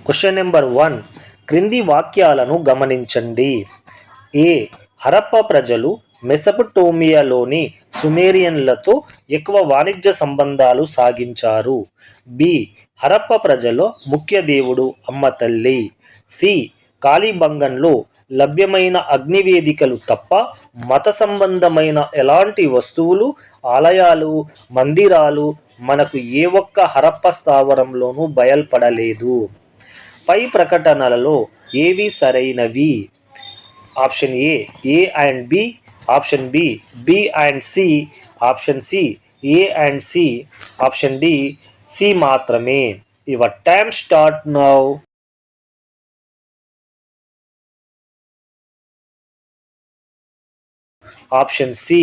Question number 1. క్రింది వాక్యాలను గమనించండి. ఏ. హరప్ప ప్రజలు మెసపటోమియాలోని సుమేరియన్లతో ఎక్కువ వాణిజ్య సంబంధాలు సాగించారు. బి. హరప్ప ప్రజల ముఖ్య దేవుడు అమ్మ తల్లి. సి. కాళీబంగన్లో లభ్యమైన అగ్నివేదికలు తప్ప మత సంబంధమైన ఎలాంటి వస్తువులు, ఆలయాలు, మందిరాలు మనకు ఏ ఒక్క హరప్ప స్థావరంలోనూ బయల్పడలేదు. పై ప్రకటనలలో ఏవి సరైనవి? Option A and B, option B and C, option C A and C, option D C మాత్రమే. Your time start now. Option C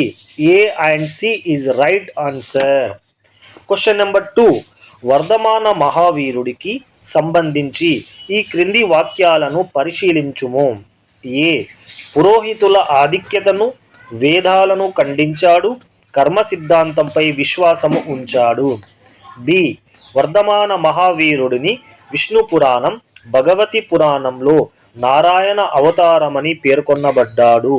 A and C is right answer. Question number 2. Vardhamana మహావీరుడికి సంబంధించి ఈ క్రింది వాక్యాలను పరిశీలించుము. ఏ. పురోహితుల ఆధిక్యతను, వేదాలను ఖండించాడు, కర్మ సిద్ధాంతంపై విశ్వాసము ఉంచాడు. బి. వర్ధమాన మహావీరుడిని విష్ణు పురాణం, భగవతి పురాణంలో నారాయణ అవతారమని పేర్కొనబడ్డాడు.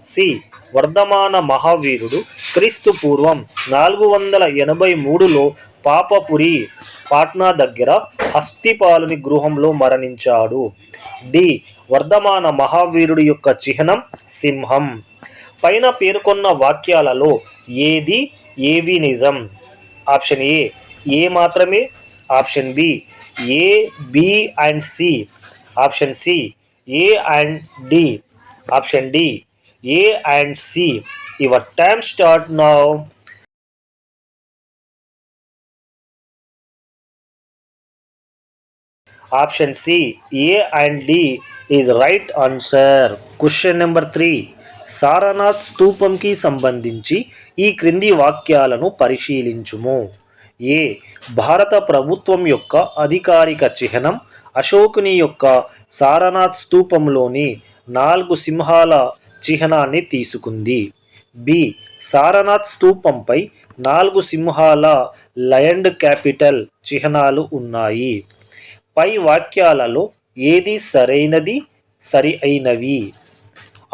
సి. వర్ధమాన మహావీరుడు క్రీస్తు పూర్వం 483లో పాపపురి పాట్నా దగ్గర హస్తిపాలుని గృహంలో మరణించాడు. డి. వర్ధమాన మహావీరుడి యొక్క చిహ్నం సింహం. పైన పేర్కొన్న వాక్యాలలో ఏవి నిజం? ఆప్షన్ ఏ మాత్రమే, option A, B and C, option C A and D, option D A and C. Your time start now. Option C A and D is right answer. Question number 3. Sarnath స్తూపంకి సంబంధించి ఈ క్రింది వాక్యాలను పరిశీలించుము. ఏ. భారత ప్రభుత్వం యొక్క అధికారిక చిహ్నం అశోకుని యొక్క సారనాథ్ స్తూపంలోని 4 సింహాల చిహ్నాన్ని తీసుకుంది. బి. సారనాథ్ స్తూపంపై 4 సింహాల లయన్డ్ క్యాపిటల్ చిహ్నాలు ఉన్నాయి. పై వాక్యాలలో ఏది సరి అయినవి?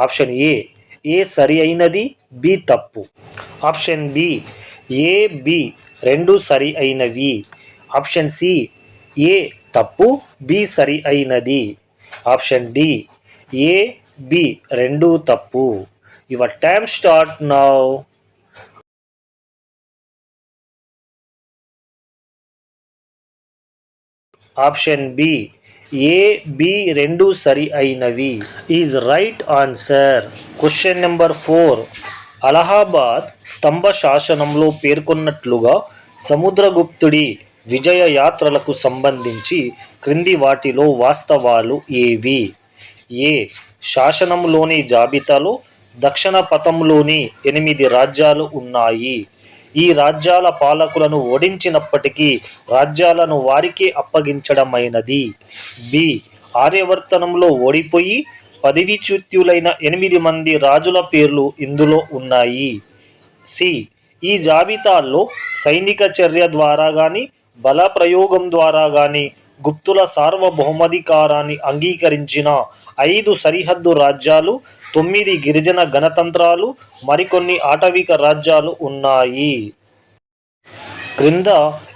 ఆప్షన్ ఏ సరి అయినది, బి తప్పు. ఆప్షన్ ఏ, బి రెండు సరి అయినవి. ఆప్షన్ సి ఏ తప్పు, బి సరి అయినది. ఆప్షన్ డి ఏ, బి రెండు తప్పు. Your time start now. Option B A, B రెండు సరి అయినవి is right answer. Question number 4. Allahabad స్తంభ శాసనంలో పేర్కొన్నట్లుగా సముద్రగుప్తుడి విజయ యాత్రలకు సంబంధించి క్రింది వాటిలో వాస్తవాలు ఏవి? ఏ. శాసనంలోని జాబితాలో దక్షిణ పథంలోని 8 రాజ్యాలు ఉన్నాయి. ఈ రాజ్యాల పాలకులను ఓడించినప్పటికీ రాజ్యాలను వారికే అప్పగించడమైనది. బి. ఆర్యవర్తనంలో ఓడిపోయి పదవీచ్యుతులైన 8 మంది రాజుల పేర్లు ఇందులో ఉన్నాయి. సి. ఈ జాబితాల్లో సైనిక చర్య ద్వారా గాని, బల ప్రయోగం ద్వారా గాని గుప్తుల సార్వభౌమాధికారాన్ని అంగీకరించిన 5 సరిహద్దు రాజ్యాలు, 9 గిరిజన గణతంత్రాలు, మరికొన్ని ఆటవిక రాజ్యాలు ఉన్నాయి. క్రింద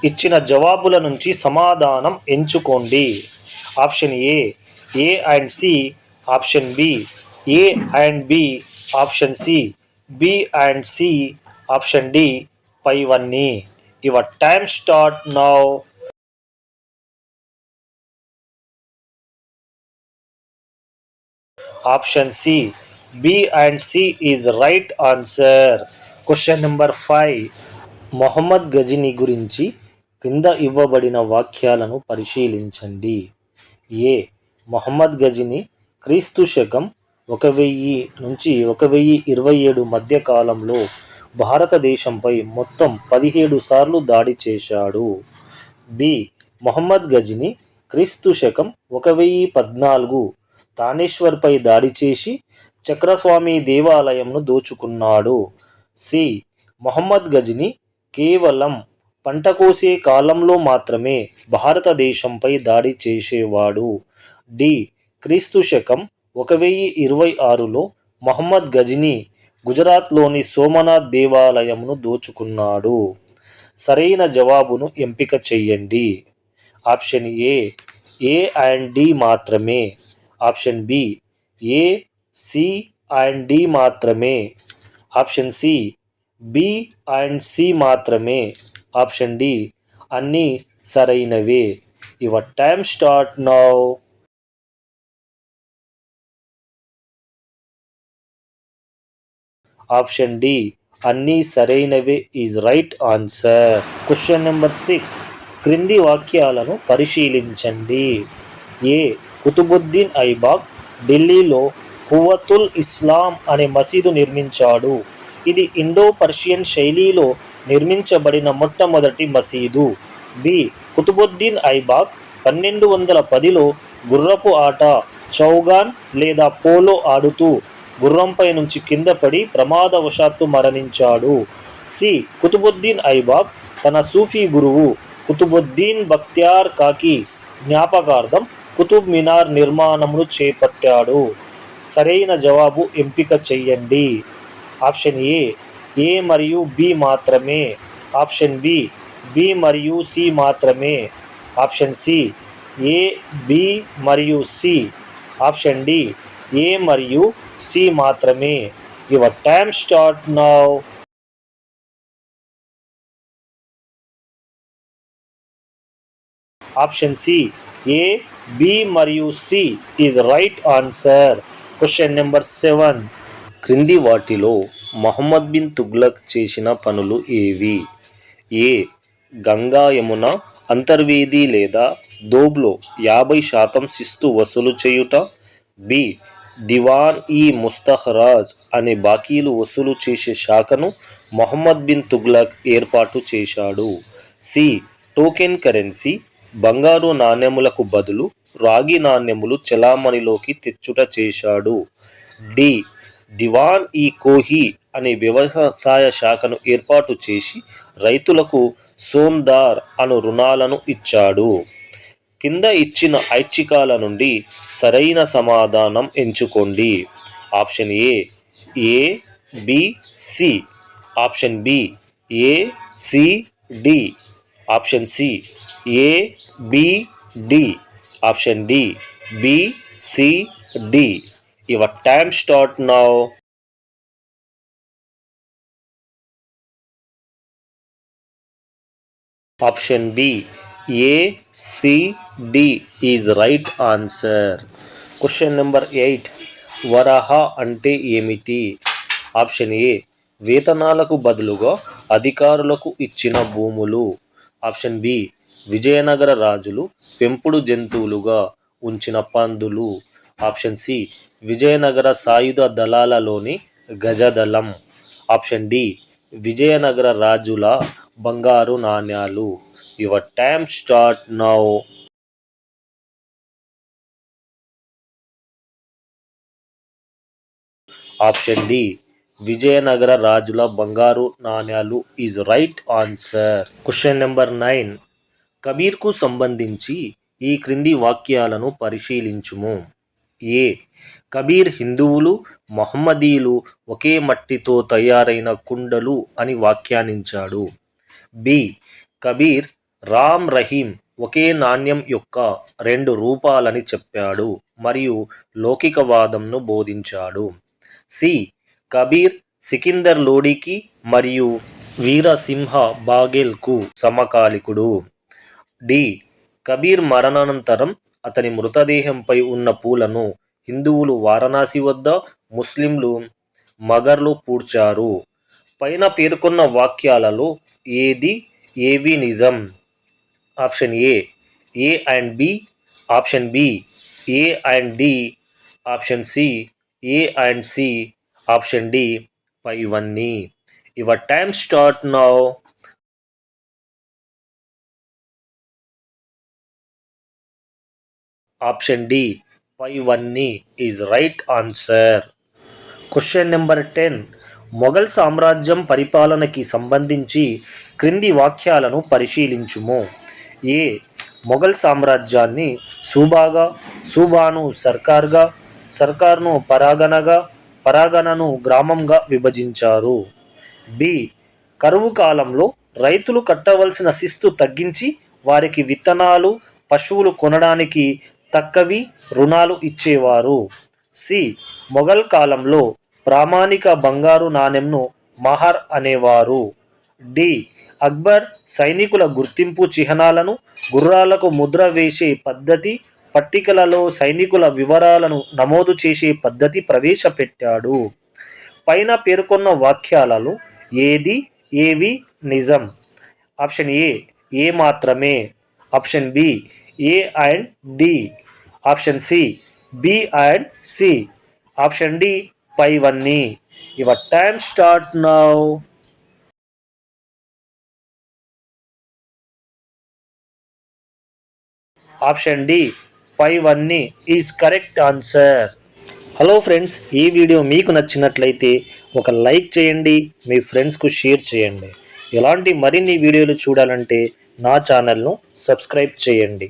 ఇచ్చిన జవాబుల నుంచి సమాధానం ఎంచుకోండి. Option A and C, option B A and B, option C B and C, option D పైవన్నీ. Your time start now. Option C B and C is right answer. Question number 5. Mohammad Ghazni గురించి కింద ఇవ్వబడిన వాక్యాలను పరిశీలించండి. ఏ. మొహమ్మద్ గజనీ క్రీస్తు శకం 1000 నుంచి 1027 మధ్య కాలంలో భారతదేశంపై మొత్తం 17 సార్లు దాడి చేశాడు. బి. మొహమ్మద్ గజనీ క్రీస్తు శకం 1014 తానేశ్వర్పై దాడి చేసి చక్రస్వామి దేవాలయంను దోచుకున్నాడు. సి. మొహమ్మద్ గజనీ కేవలం పంట కోసే కాలంలో మాత్రమే భారతదేశంపై దాడి చేసేవాడు. డి. క్రీస్తు శకం 1026లో మహమ్మద్ గజనీ గుజరాత్లోని సోమనాథ్ దేవాలయంను దోచుకున్నాడు. సరైన జవాబును ఎంపిక చెయ్యండి. ఆప్షన్ ఏ అండ్ డి మాత్రమే. Option B A, C and D మాత్రమే. Option C B and C మాత్రమే. ఆప్షన్ డి అన్నీ సరైనవే. Your time start now. Option D అన్నీ సరైనవే is right answer. Question number 6. క్రింది వాక్యాలను పరిశీలించండి. ఏ. కుతుబుద్దీన్ ఐబాక్ ఢిల్లీలో హువతుల్ ఇస్లాం అనే మసీదు నిర్మించాడు. ఇది ఇండో పర్షియన్ శైలిలో నిర్మించబడిన మొట్టమొదటి మసీదు. బి. కుతుబుద్దీన్ ఐబాక్ 1210లో గుర్రపు ఆట చౌగాన్ లేదా పోలో ఆడుతూ గుర్రంపై నుంచి కింద పడి ప్రమాదవశాత్తు మరణించాడు. సి. కుతుబుద్దీన్ ఐబాక్ తన సూఫీ గురువు కుతుబుద్దీన్ బక్తియార్ కాకి జ్ఞాపకార్థం కుతుబ్ మినార్ నిర్మాణమును చేపట్టాడు. సరైన జవాబు ఎంపిక చెయ్యండి. ఆప్షన్ ఏ మరియు బి మాత్రమే. ఆప్షన్ బి మరియు సి మాత్రమే. ఆప్షన్ సి ఏ, బి మరియు సి. ఆప్షన్ డి ఏ మరియు సి మాత్రమే. Your time start now. Option C A, B మరియు C is right answer. Question number 7. క్రింది వాటిలో మహమ్మద్ బిన్ తుగ్లక్ చేసిన పనులు ఏవి? ఏ. గంగా యమున అంతర్వేది లేదా దోబ్లో 50% శిస్తు వసూలు చేయుట. బి. దివాన్ ఈ ముస్తహరాజ్ అనే బాకీలు వసూలు చేసే శాఖను మహమ్మద్ బిన్ తుగ్లక్ ఏర్పాటు చేశాడు. సి. టోకెన్ కరెన్సీ బంగారు నాణెములకు బదులు రాగి నాణెములు చెలామణిలోకి తెచ్చుట చేశాడు. డి. దివాన్ ఈ కోహి అనే వ్యవసాయ శాఖను ఏర్పాటు చేసి రైతులకు సోమ్దార్ అను రుణాలను ఇచ్చాడు. కింద ఇచ్చిన ఐచ్ఛికాల నుండి సరైన సమాధానం ఎంచుకోండి. Option A, B, C. Option B A, C, D. Option C A, B, D. Option D B, C, D. Your time start now. Option B A, C, D is right answer. Question number 8. వరహ అంటే ఏమిటి? Option A వేతనాలకు బదులుగా అధికారులకు ఇచ్చిన భూములు. Option B Vijayanagara రాజులు పెంపుడు జంతువులుగా ఉంచిన పందులు. ఆప్షన్ సి విజయనగర సాయుధ దళాలలోని గజదళం. ఆప్షన్ డి విజయనగర రాజుల బంగారు నాణ్యాలు. Your time start now. Option D Vijayanagara రాజుల బంగారు నాణ్యాలు is right answer. Question number 9. కబీర్కు సంబంధించి ఈ క్రింది వాక్యాలను పరిశీలించుము. ఏ. కబీర్ హిందువులు మహమ్మదీయులు ఒకే మట్టితో తయారైన కుండలు అని వ్యాఖ్యానించాడు. బి. కబీర్ రామ్ రహీం ఒకే నాణ్యం యొక్క 2 రూపాలని చెప్పాడు మరియు లౌకికవాదంను బోధించాడు. సి. కబీర్ సికిందర్ లోడికి మరియు వీరసింహ బాఘెల్కు సమకాలికుడు. డి. కబీర్ మరణానంతరం అతని మృతదేహంపై ఉన్న పూలను హిందువులు వారణాసి వద్ద, ముస్లింలు మగర్లో పూడ్చారు. పైన పేర్కొన్న వాక్యాలలో ఏవి నిజం? Option A and B. Option B A and D. Option C A and C. Option D పైవన్నీ. Your time start now. Option D పైవన్నీ is right answer. Question number 10. Mughal సామ్రాజ్యం పరిపాలనకి సంబంధించి క్రింది వాక్యాలను పరిశీలించుము. ఏ. మొఘల్ సామ్రాజ్యాన్ని సూబాగా, సూబాను సర్కార్గా, సర్కార్ను పరాగణగా, పరాగణను గ్రామంగా విభజించారు. బి. కరువు కాలంలో రైతులు కట్టవలసిన శిస్తు తగ్గించి వారికి విత్తనాలు, పశువులు కొనడానికి తక్కవి రుణాలు ఇచ్చేవారు. సి. మొఘల్ కాలంలో ప్రామాణిక బంగారు నాణెంను మహర్ అనేవారు. డి. అక్బర్ సైనికుల గుర్తింపు చిహ్నాలను, గుర్రాలకు ముద్ర వేసే పద్ధతి, పట్టికలలో సైనికుల వివరాలను నమోదు చేసే పద్ధతి ప్రవేశపెట్టాడు. పైన పేర్కొన్న వాక్యాలలో ఏవి నిజం? ఆప్షన్ ఏ మాత్రమే. Option B A and D. Option C B and C. Option D పైవన్నీ. Your time start now. Option D పైవన్నీ is correct answer. Hello friends, ఈ వీడియో మీకు నచ్చినట్లయితే ఒక లైక్ చేయండి, మీ ఫ్రెండ్స్కు షేర్ చేయండి. ఇలాంటి మరిన్ని వీడియోలు చూడాలంటే నా ఛానల్ను సబ్స్క్రైబ్ చేయండి.